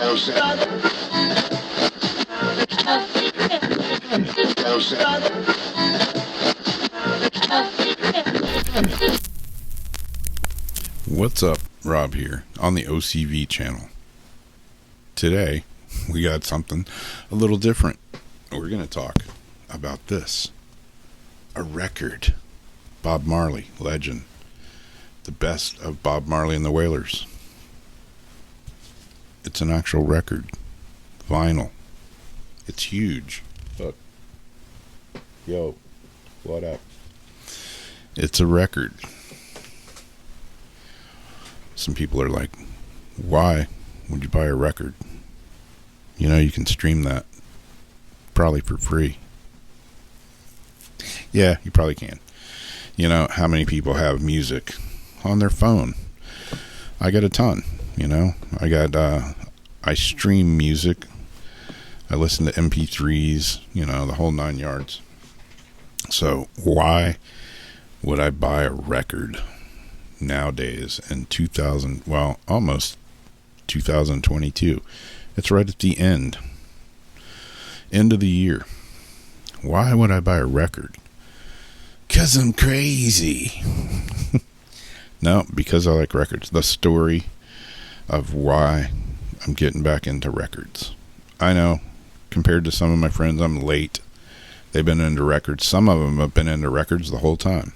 What's up, Rob here on the OCV channel. Today we got something a little different. We're going to talk about this. A record. Bob Marley, legend. The best of Bob Marley and the Wailers. It's an actual record. Vinyl. It's huge. Look. Yo, what up? It's a record. Some people are like, why would you buy a record? You know, you can stream that probably for free. Yeah, you probably can. You know, how many people have music on their phone? I got a ton, you know. I stream music. I listen to MP3s, you know, the whole 9 yards. So why would I buy a record nowadays in almost 2022? It's right at the end of the year. Why would I buy a record? 'Cause I'm crazy. No, because I like records. The story of why I'm getting back into records. I know, compared to some of my friends, I'm late. They've been into records. Some of them have been into records the whole time.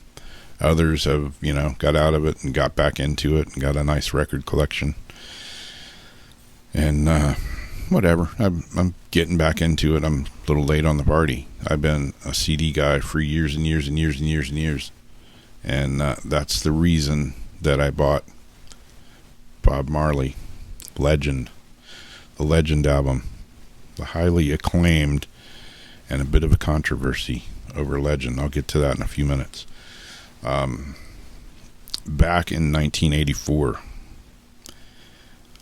Others have, you know, got out of it and got back into it and got a nice record collection. And whatever. I'm getting back into it. I'm a little late on the party. I've been a CD guy for years and years and years and years and years. And that's the reason that I bought Bob Marley, Legend. The Legend album. The highly acclaimed and a bit of a controversy over Legend. I'll get to that in a few minutes. Back in 1984,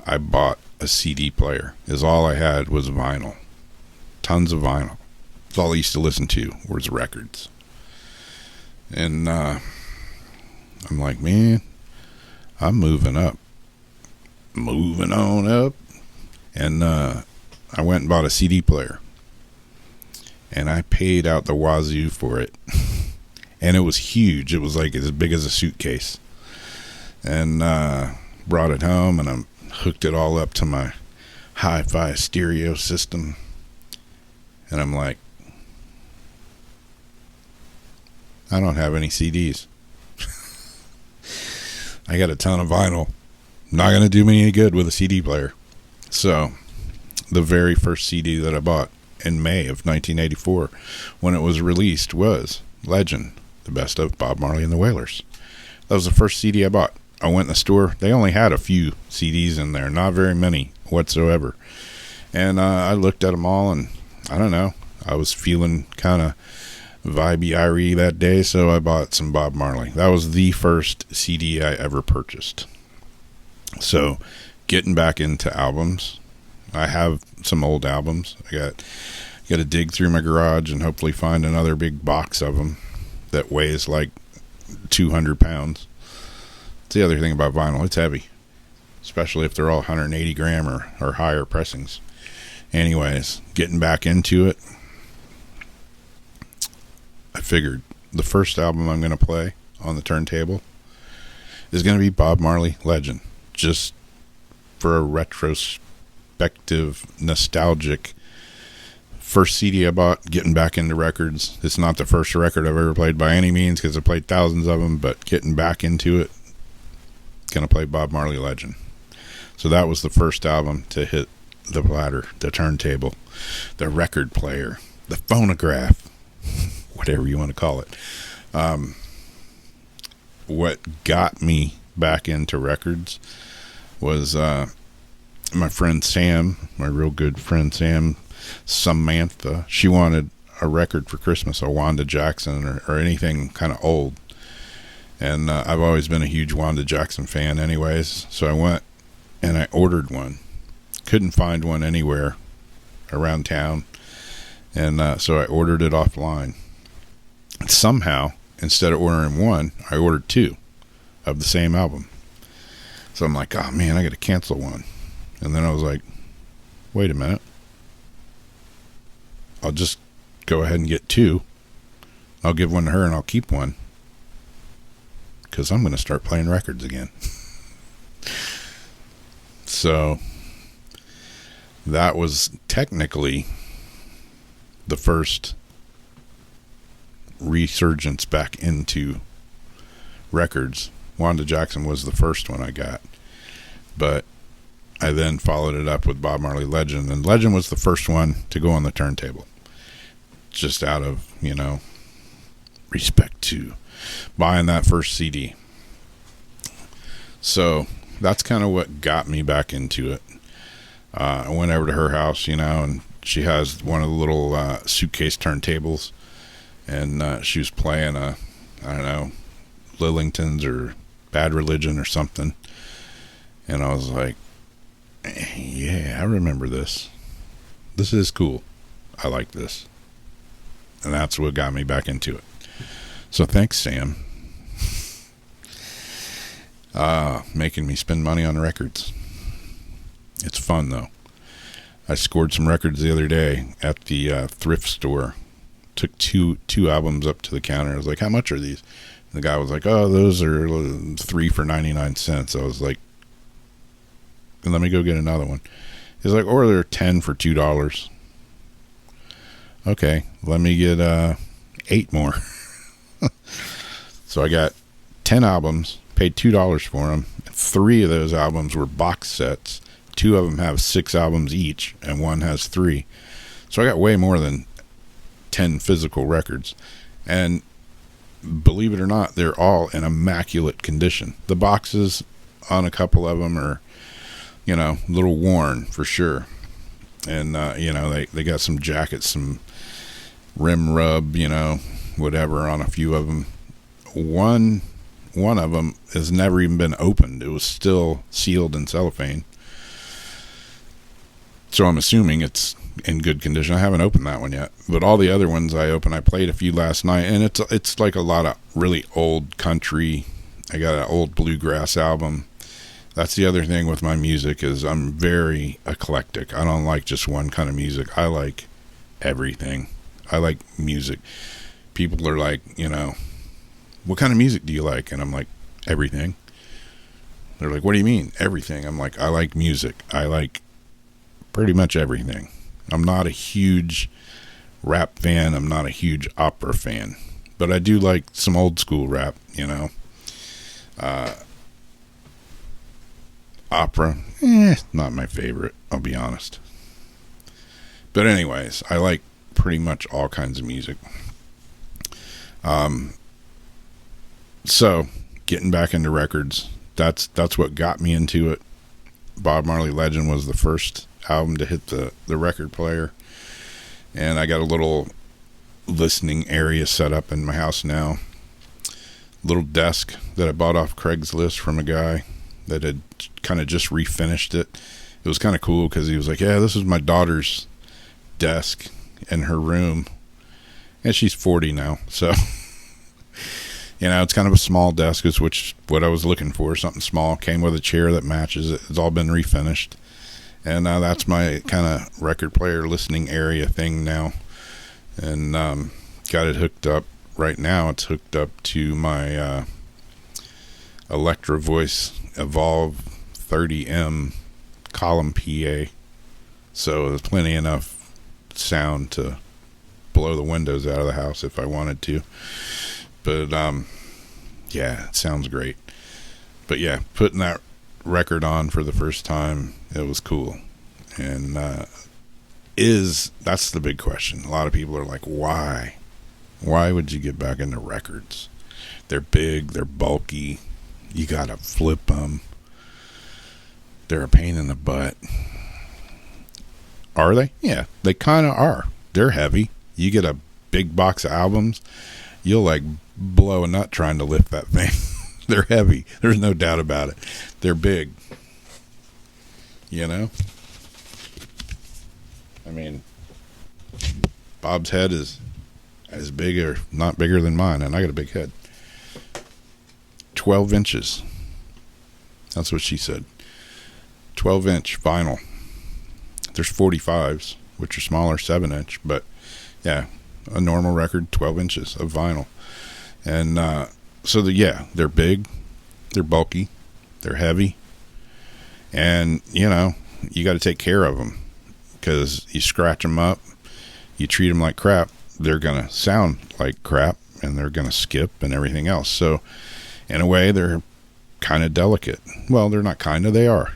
I bought a CD player. All I had was vinyl. Tons of vinyl. That's all I used to listen to was records. And I'm like, man, I'm moving up. Moving on up. And I went and bought a CD player. And I paid out the wazoo for it. And it was huge. It was like as big as a suitcase. And brought it home and I hooked it all up to my hi-fi stereo system. And I'm like, I don't have any CDs. I got a ton of vinyl. Not going to do me any good with a CD player. So, the very first CD that I bought in May of 1984, when it was released, was Legend, the best of Bob Marley and the Wailers. That was the first CD I bought. I went in the store. They only had a few CDs in there, not very many whatsoever. And I looked at them all, and I don't know. I was feeling kind of vibey-iry that day, so I bought some Bob Marley. That was the first CD I ever purchased. So, getting back into albums. I have some old albums. I got to dig through my garage and hopefully find another big box of them that weighs like 200 pounds. That's the other thing about vinyl. It's heavy, especially if they're all 180 gram or higher pressings. Anyways, getting back into it, I figured the first album I'm going to play on the turntable is going to be Bob Marley, Legend. Just for a retrospective, nostalgic first CD I bought, getting back into records. It's not the first record I've ever played by any means because I played thousands of them, but getting back into it, gonna play Bob Marley, Legend. So that was the first album to hit the platter, the turntable, the record player, the phonograph, whatever you want to call it. What got me back into records was my friend Sam, my real good friend Sam, Samantha. She wanted a record for Christmas, a Wanda Jackson or anything kind of old. And I've always been a huge Wanda Jackson fan anyways. So I went and I ordered one. Couldn't find one anywhere around town. And so I ordered it offline. Somehow, instead of ordering one, I ordered two of the same album. So I'm like, oh man, I got to cancel one. And then I was like, wait a minute. I'll just go ahead and get 2. I'll give one to her and I'll keep one. Because I'm going to start playing records again. So that was technically the first resurgence back into records. Wanda Jackson was the first one I got. But I then followed it up with Bob Marley Legend. And Legend was the first one to go on the turntable. Just out of, respect to buying that first CD. So that's kind of what got me back into it. I went over to her house, and she has one of the little suitcase turntables, and she was playing I don't know, Lillingtons or Bad Religion or something. And I was like, yeah, I remember this. This is cool. I like this. And that's what got me back into it. So thanks, Sam. Making me spend money on records. It's fun, though. I scored some records the other day at the thrift store. Took two albums up to the counter. I was like, how much are these? And the guy was like, oh, those are 3 for 99 cents. I was like, and let me go get another one. He's like, or they're 10 for $2. Okay, let me get 8 more. So I got 10 albums, paid $2 for them. 3 of those albums were box sets. 2 of them have 6 albums each, and 1 has 3. So I got way more than 10 physical records. And believe it or not, they're all in immaculate condition. The boxes on a couple of them are, a little worn for sure. And, they got some jackets, some rim rub, whatever on a few of them. One of them has never even been opened. It was still sealed in cellophane. So I'm assuming it's in good condition. I haven't opened that one yet, but all the other ones I opened, I played a few last night, and it's like a lot of really old country. I got an old bluegrass album. That's the other thing with my music is I'm very eclectic. I don't like just one kind of music. I like everything. I like music. People are like, what kind of music do you like? And I'm like, everything. They're like, what do you mean? Everything. I'm like, I like music. I like pretty much everything. I'm not a huge rap fan. I'm not a huge opera fan. But I do like some old school rap, Opera, not my favorite, I'll be honest. But anyways, I like pretty much all kinds of music. So getting back into records, that's what got me into it. Bob Marley Legend was the first album to hit the record player, and I got a little listening area set up in my house now. Little desk that I bought off Craigslist from a guy that had kind of just refinished it. It was kind of cool because he was like, yeah, this is my daughter's desk in her room, and she's 40 now, so it's kind of a small desk, is what I was looking for, something small. Came with a chair that matches it. It's all been refinished, and that's my kind of record player listening area thing now. And got it hooked up right now. It's hooked up to my Electro Voice Evolve 30M column PA, so there's plenty enough sound to blow the windows out of the house if I wanted to. But yeah, it sounds great. But yeah, putting that record on for the first time, it was cool. And that's the big question. A lot of people are like, why would you get back into records? They're big, they're bulky, you gotta flip them, they're a pain in the butt. Are they? Yeah, they kind of are. They're heavy. You get a big box of albums, you'll like blow a nut trying to lift that thing. They're heavy, there's no doubt about it. They're big, I mean, Bob's head is as big or not bigger than mine, and I got a big head. 12 inches. That's what she said. 12-inch vinyl. There's 45s, which are smaller, 7-inch, but yeah, a normal record, 12 inches of vinyl. And they're big, they're bulky, they're heavy, and you got to take care of them, because you scratch them up, you treat them like crap, they're gonna sound like crap, and they're gonna skip and everything else. So in a way, they're kind of delicate. Well, they're not kind of, they are.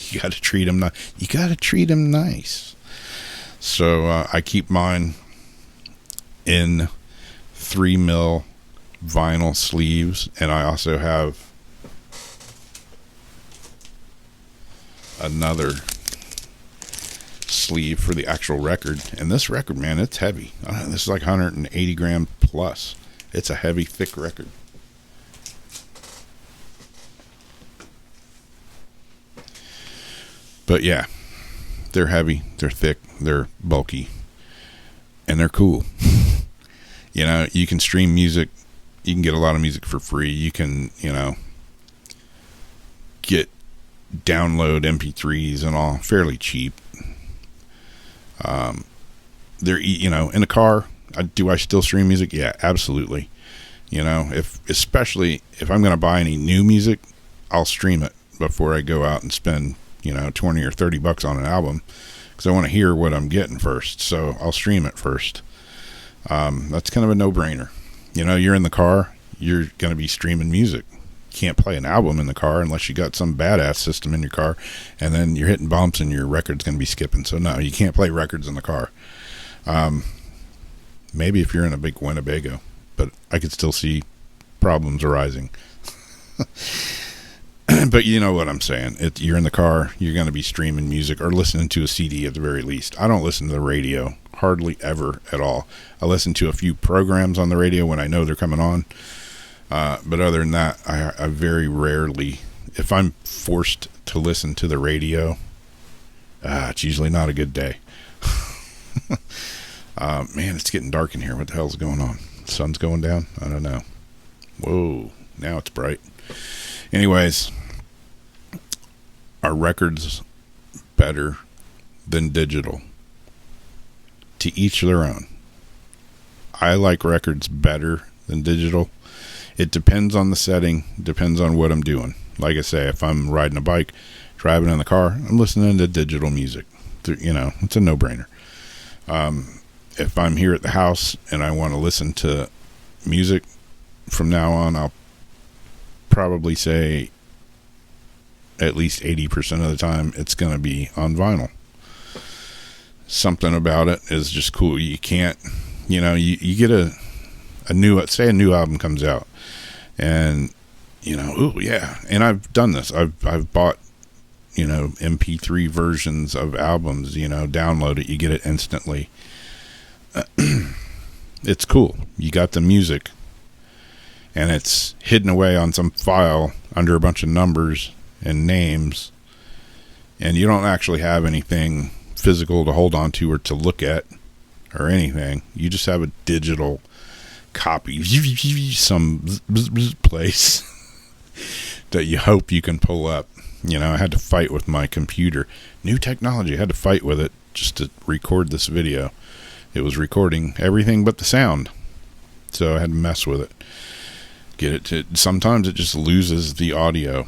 You got to treat them nice. So I keep mine in 3mm vinyl sleeves, and I also have another sleeve for the actual record. And this record, man, it's heavy. This is like 180 gram plus. It's a heavy, thick record. But yeah, they're heavy, they're thick, they're bulky, and they're cool. You can stream music. You can get a lot of music for free. You can, download MP3s and all fairly cheap. They're, in a car, do I still stream music? Yeah, absolutely. Especially if I'm going to buy any new music, I'll stream it before I go out and spend, 20 or 30 bucks on an album, because I want to hear what I'm getting first. So I'll stream it first. That's kind of a no-brainer. You're in the car, you're going to be streaming music. Can't play an album in the car unless you got some badass system in your car, and then you're hitting bumps and your record's going to be skipping. So no, you can't play records in the car. Maybe if you're in a big Winnebago, but I could still see problems arising. But you know what I'm saying. You're in the car, you're going to be streaming music or listening to a CD at the very least. I don't listen to the radio hardly ever at all. I listen to a few programs on the radio when I know they're coming on. But other than that, I very rarely, if I'm forced to listen to the radio, it's usually not a good day. Man, it's getting dark in here. What the hell's going on? Sun's going down? I don't know. Whoa, now it's bright. Anyways, are records better than digital? To each their own. I like records better than digital. It depends on the setting, depends on what I'm doing. Like I say, if I'm riding a bike, driving in the car, I'm listening to digital music. It's a no-brainer. If I'm here at the house and I want to listen to music, from now on, I'll probably say at least 80% of the time it's going to be on vinyl. Something about it is just cool. You can't, you get a new album comes out, and oh yeah, and I've done this. I've bought MP3 versions of albums. Download it, you get it instantly. It's cool. You got the music, and it's hidden away on some file under a bunch of numbers and names, and you don't actually have anything physical to hold on to or to look at or anything. You just have a digital copy some place that you hope you can pull up. I had to fight with my computer. New technology. I had to fight with it just to record this video. It was recording everything but the sound, so I had to mess with it. Sometimes it just loses the audio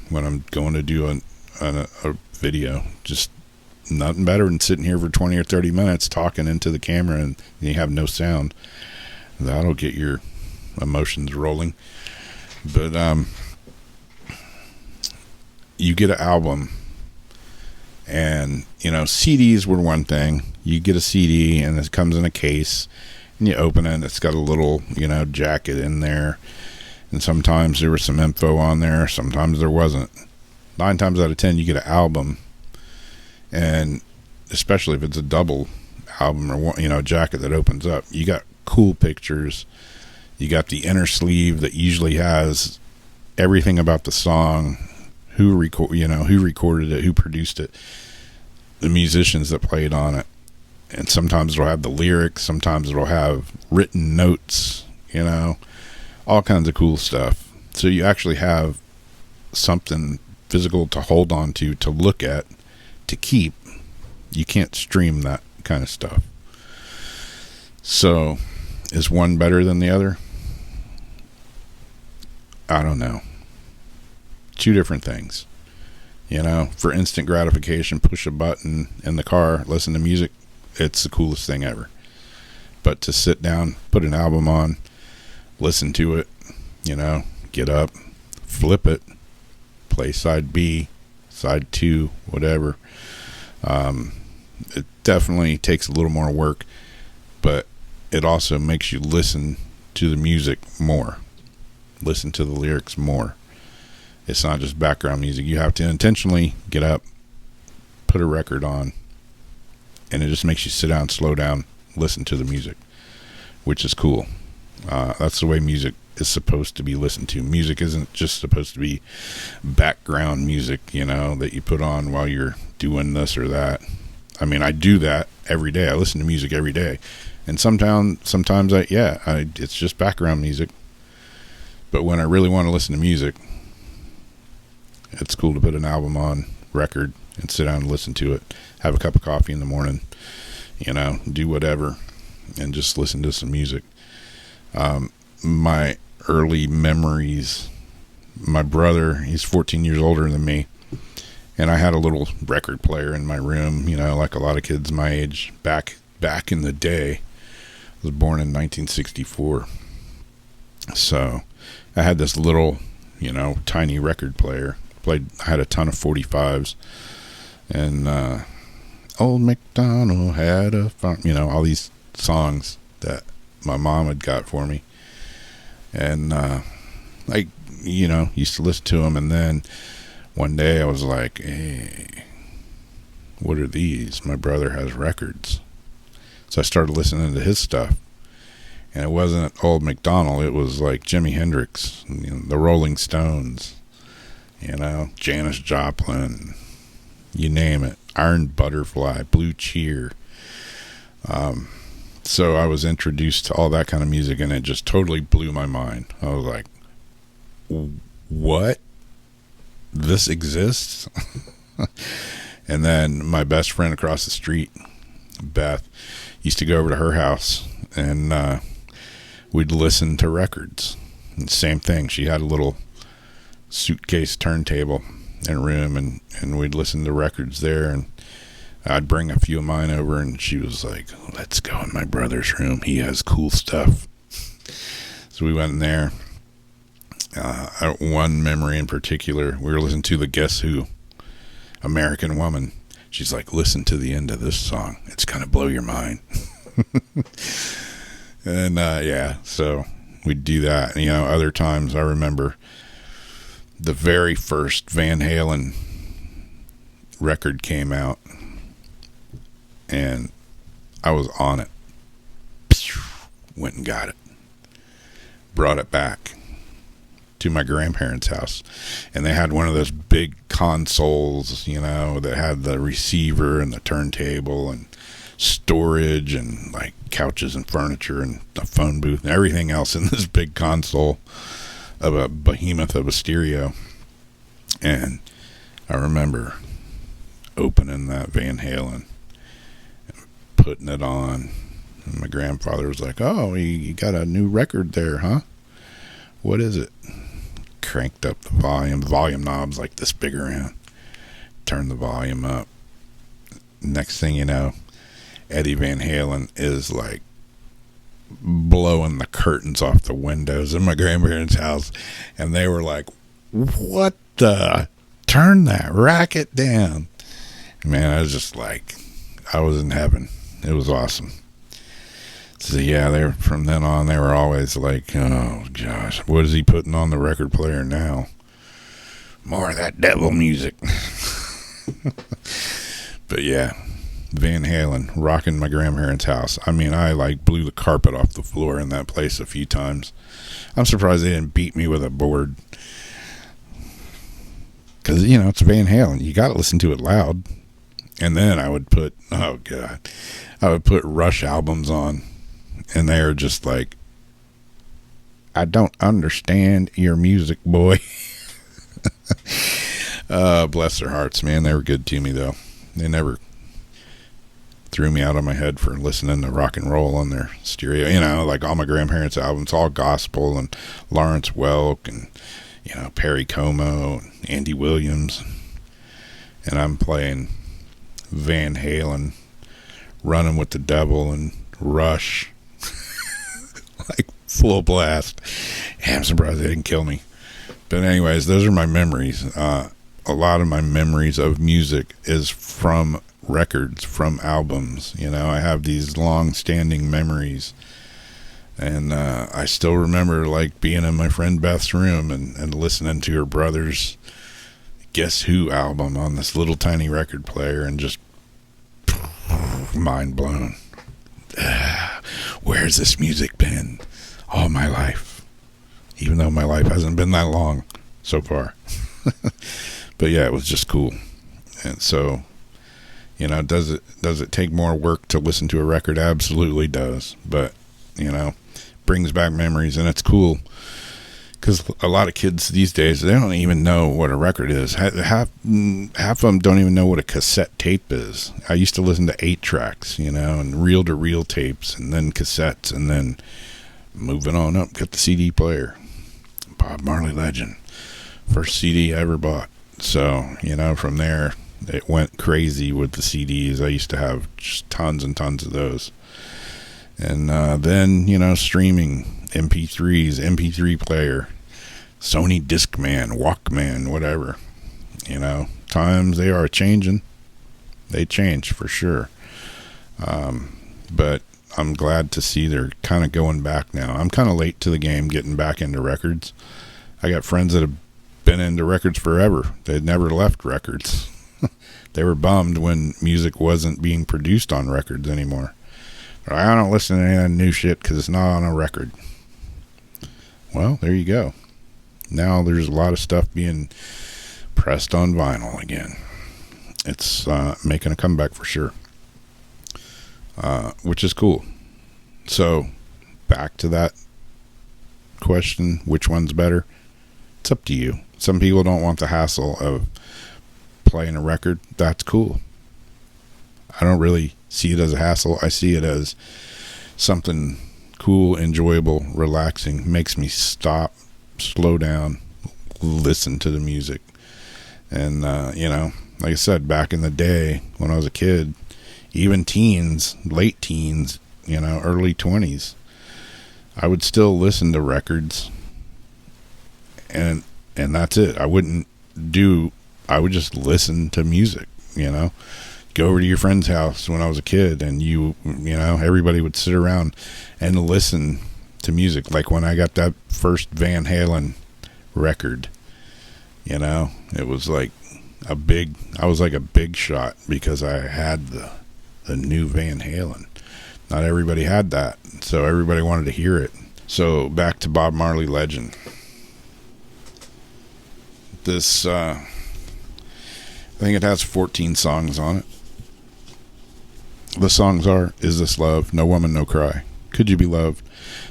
when I'm going to do a video. Just nothing better than sitting here for 20 or 30 minutes talking into the camera and you have no sound. That'll get your emotions rolling. But you get an album, and CDs were one thing. You get a CD and it comes in a case, and you open it and it's got a little jacket in there, and sometimes there was some info on there, sometimes there wasn't. 9 times out of 10 you get an album, and especially if it's a double album or jacket that opens up, you got cool pictures. You got the inner sleeve that usually has everything about the song, who recorded it, who produced it, the musicians that played on it, and sometimes it'll have the lyrics, sometimes it'll have written notes, all kinds of cool stuff. So you actually have something physical to hold on to look at, to keep, You can't stream that kind of stuff. So, is one better than the other? I don't know. Two different things. You know, for instant gratification, push a button in the car, listen to music, it's the coolest thing ever. But to sit down, put an album on, listen to it, you know, get up, flip it, play side B, side 2, whatever. It definitely takes a little more work, but it also makes you listen to the music more, listen to the lyrics more. It's not just background music. You have to intentionally get up, put a record on, and it just makes you sit down, slow down, listen to the music, which is cool. That's the way music is supposed to be listened to. Music isn't just supposed to be background music, you know, that you put on while you're doing this or that. I mean, I do that every day. I listen to music every day. And sometimes it's just background music. But when I really want to listen to music, it's cool to put an album on, record, and sit down and listen to it. Have a cup of coffee in the morning, you know, do whatever, and just listen to some music. My early memories, my brother, he's 14 years older than me, and I had a little record player in my room, you know, like a lot of kids my age back in the day. I was born in 1964. So I had this little, you know, tiny record player. I had a ton of 45s, and Old MacDonald had a farm, you know, all these songs that my mom had got for me. And I, you know, used to listen to them. And then one day I was like, hey, what are these? My brother has records. So I started listening to his stuff. And it wasn't Old MacDonald. It was like Jimi Hendrix, you know, the Rolling Stones, you know, Janis Joplin, you name it. Iron Butterfly, Blue Cheer. So I was introduced to all that kind of music, and it just totally blew my mind. I was like, what? This exists? And then my best friend across the street, Beth, used to go over to her house, and we'd listen to records. And same thing. She had a little suitcase turntable in a room, and we'd listen to records there, and I'd bring a few of mine over, and she was like, let's go in my brother's room. He has cool stuff. So we went in there. One memory in particular, we were listening to the Guess Who, American Woman. She's like, listen to the end of this song. It's going to blow your mind. And yeah, so we'd do that. And, you know, other times I remember the very first Van Halen record came out, and I was on it. Went and got it. Brought it back to my grandparents' house, and they had one of those big consoles, you know, that had the receiver and the turntable and storage and like couches and furniture and a phone booth and everything else in this big console of a behemoth of a stereo. And I remember opening that Van Halen, putting it on, and my grandfather was like, oh, you got a new record there, huh? What is it? Cranked up the volume knob's like this big around. Turned the volume up. Next thing you know, Eddie Van Halen is like blowing the curtains off the windows in my grandparents' house, and they were like, what the? Turn that racket down. Man, I was just like, I was in heaven. It was awesome. So yeah, from then on, they were always like, oh gosh, what is he putting on the record player now? More of that devil music. But yeah, Van Halen rocking my grandparents' house. I mean, I like blew the carpet off the floor in that place a few times. I'm surprised they didn't beat me with a board. Because, you know, it's Van Halen. You got to listen to it loud. And then I would put, oh God, I would put Rush albums on. And they're just like, I don't understand your music, boy. Bless their hearts, man. They were good to me, though. They never threw me out of my head for listening to rock and roll on their stereo. You know, like all my grandparents' albums, all gospel, and Lawrence Welk, and, you know, Perry Como, and Andy Williams. And I'm playing Van Halen, Running with the Devil, and Rush. Like full blast. I'm surprised they didn't kill me. But anyways, those are my memories. A lot of my memories of music is from records, from albums. You know, I have these long-standing memories. And I still remember, like, being in my friend Beth's room and listening to her brother's Guess Who album on this little tiny record player, and just mind blown. Where's this music been all my life? Even though my life hasn't been that long so far. But yeah, it was just cool. And so, you know, does it take more work to listen to a record? Absolutely does. But, you know, brings back memories, and it's cool. Because a lot of kids these days, they don't even know what a record is. Half of them don't even know what a cassette tape is. I used to listen to 8-tracks, you know, and reel-to-reel tapes, and then cassettes, and then moving on up, get the CD player. Bob Marley Legend. First CD I ever bought. So, you know, from there, it went crazy with the CDs. I used to have just tons and tons of those. And then, you know, streaming, MP3s, MP3 player, Sony Discman, Walkman, whatever. You know, times they are changing. They change for sure. But I'm glad to see they're kind of going back now. I'm kind of late to the game getting back into records. I got friends that have been into records forever. They'd never left records. They were bummed when music wasn't being produced on records anymore. I don't listen to any of that new shit because it's not on a record. Well, there you go. Now there's a lot of stuff being pressed on vinyl again. It's making a comeback for sure, which is cool. So, back to that question, which one's better? It's up to you. Some people don't want the hassle of playing a record. That's cool. I don't really see it as a hassle. I see it as something cool, enjoyable, relaxing. Makes me stop, slow down, listen to the music. And, you know, like I said, back in the day when I was a kid, even teens, late teens, you know, early 20s, I would still listen to records. And that's it. I would just listen to music, you know. Go over to your friend's house when I was a kid, and you know, everybody would sit around and listen to music. Like when I got that first Van Halen record, you know, it was like I was like a big shot because I had the new Van Halen. Not everybody had that, so everybody wanted to hear it. So back to Bob Marley Legend. This, I think it has 14 songs on it. The songs are Is This Love, No Woman, No Cry, Could You Be Loved,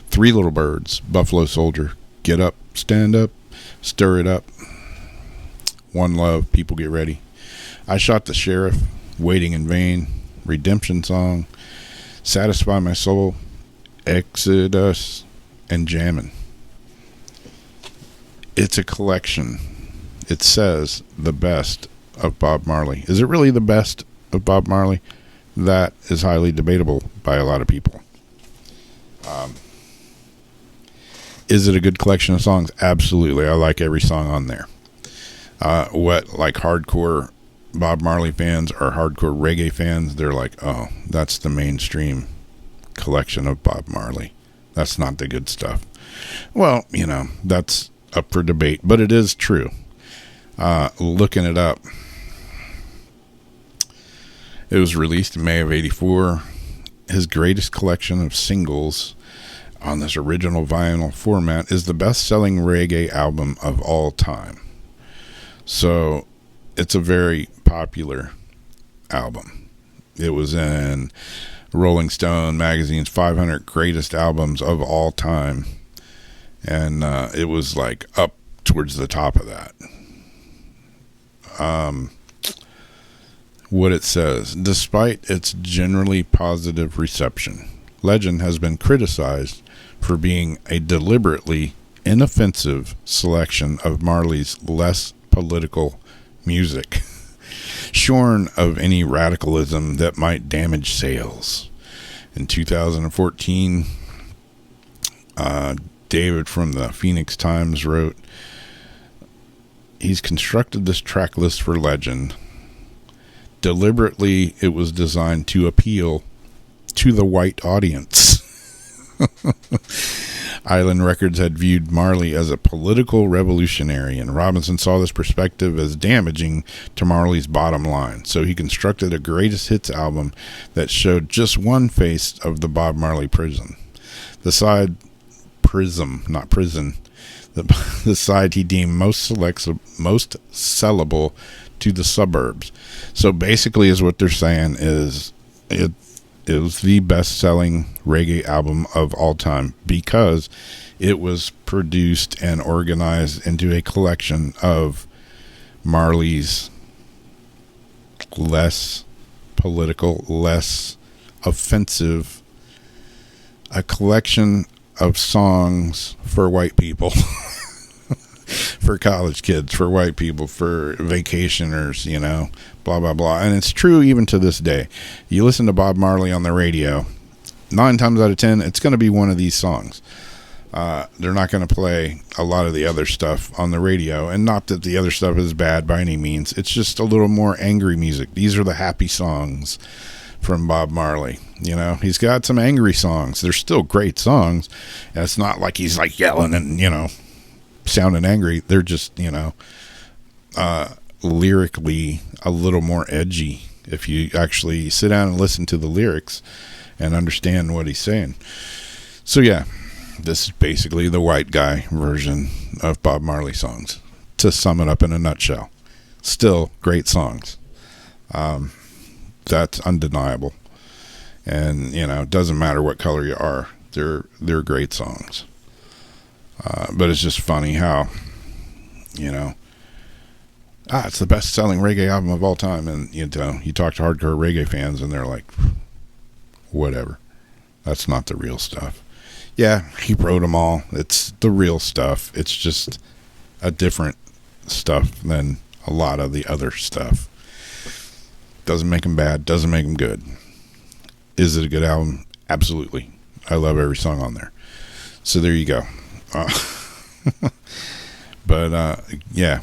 Three Little Birds, Buffalo Soldier, Get Up, Stand Up, Stir It Up, One Love, People Get Ready, I Shot the Sheriff, Waiting in Vain, Redemption Song, Satisfy My Soul, Exodus, and Jammin'. It's a collection. It says the best of Bob Marley. Is it really the best of Bob Marley? That is highly debatable by a lot of people. Is it a good collection of songs? Absolutely. I like every song on there. What, like hardcore Bob Marley fans or hardcore reggae fans, they're like, oh, that's the mainstream collection of Bob Marley. That's not the good stuff. Well, you know, that's up for debate, but it is true. Looking it up, it was released in May of '84. His greatest collection of singles on this original vinyl format is the best-selling reggae album of all time. So it's a very popular album. It was in Rolling Stone magazine's 500 greatest albums of all time, and it was like up towards the top of that. what it says. Despite its generally positive reception, Legend has been criticized for being a deliberately inoffensive selection of Marley's less political music, shorn of any radicalism that might damage sales. In 2014, David from the Phoenix Times wrote, he's constructed this track list for Legend. Deliberately, it was designed to appeal to the white audience. Island Records had viewed Marley as a political revolutionary, and Robinson saw this perspective as damaging to Marley's bottom line. So he constructed a greatest hits album that showed just one face of the Bob Marley prism. The side prism, not prison. The side he deemed most sellable to the suburbs. So basically, is what they're saying is it was the best-selling reggae album of all time because it was produced and organized into a collection of Marley's less political, less offensive, a collection of songs for white people. For college kids, for white people, for vacationers, you know, blah, blah, blah. And it's true even to this day. You listen to Bob Marley on the radio, 9 times out of 10, it's going to be one of these songs. They're not going to play a lot of the other stuff on the radio. And not that the other stuff is bad by any means. It's just a little more angry music. These are the happy songs from Bob Marley. You know, he's got some angry songs. They're still great songs. And it's not like he's like yelling and, you know, sounding angry. They're just, you know, lyrically a little more edgy if you actually sit down and listen to the lyrics and understand what he's saying. So yeah, this is basically the white guy version of Bob Marley songs, to sum it up in a nutshell. Still great songs. That's undeniable. And, you know, it doesn't matter what color you are. They're great songs. But it's just funny how, you know, it's the best selling reggae album of all time. And, you know, you talk to hardcore reggae fans and they're like, whatever. That's not the real stuff. Yeah, he wrote them all. It's the real stuff. It's just a different stuff than a lot of the other stuff. Doesn't make them bad. Doesn't make them good. Is it a good album? Absolutely. I love every song on there. So there you go. But yeah,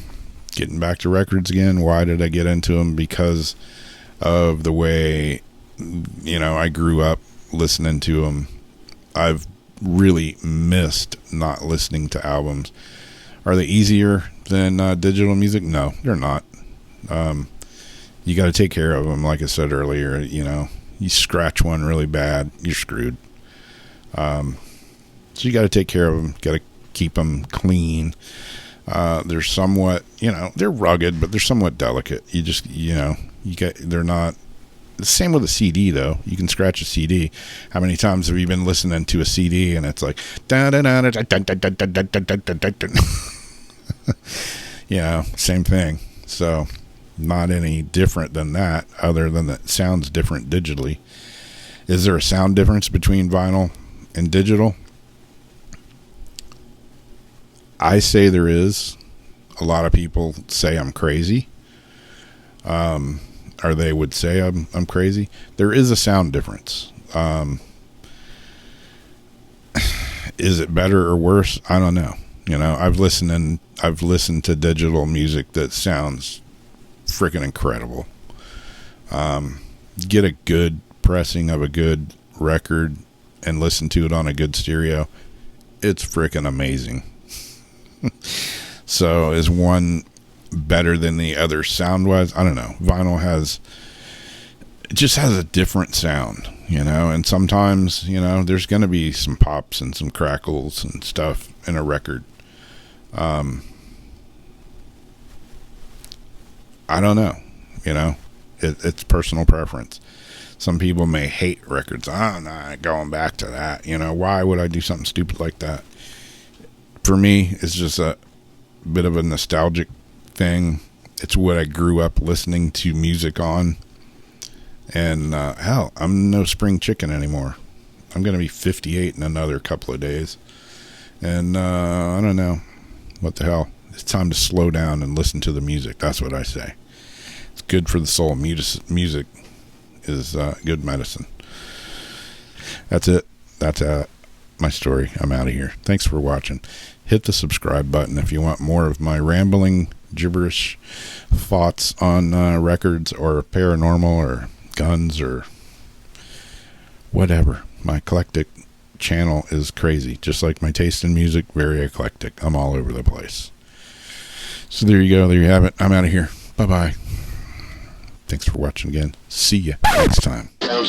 getting back to records again. Why did I get into them? Because of the way, you know, I grew up listening to them. I've really missed not listening to albums. Are they easier than digital music? No, they're not. You got to take care of them. Like I said earlier, you know, you scratch one really bad, you're screwed. So you got to take care of them. Got to keep them clean. They're somewhat, you know, they're rugged, but they're somewhat delicate. You just, you know, they're not the same with a CD though. You can scratch a CD. How many times have you been listening to a CD and it's like, you know, same thing. So not any different than that, other than that it sounds different digitally. Is there a sound difference between vinyl and digital? I say there is. A lot of people say I'm crazy. Or they would say I'm crazy. There is a sound difference. Is it better or worse? I don't know. You know, I've listened to digital music that sounds freaking incredible. Get a good pressing of a good record and listen to it on a good stereo. It's freaking amazing. So is one better than the other sound wise? I don't know. Vinyl just has a different sound, you know, and sometimes, you know, there's going to be some pops and some crackles and stuff in a record. I don't know, you know, it's personal preference. Some people may hate records. I'm not going back to that. You know, why would I do something stupid like that? For me, it's just a bit of a nostalgic thing. It's what I grew up listening to music on. And hell, I'm no spring chicken anymore. I'm going to be 58 in another couple of days. And I don't know. What the hell? It's time to slow down and listen to the music. That's what I say. It's good for the soul. Music is good medicine. That's it. That's my story. I'm out of here. Thanks for watching. Hit the subscribe button if you want more of my rambling, gibberish thoughts on records or paranormal or guns or whatever. My eclectic channel is crazy. Just like my taste in music, very eclectic. I'm all over the place. So there you go. There you have it. I'm out of here. Bye-bye. Thanks for watching again. See you next time. No,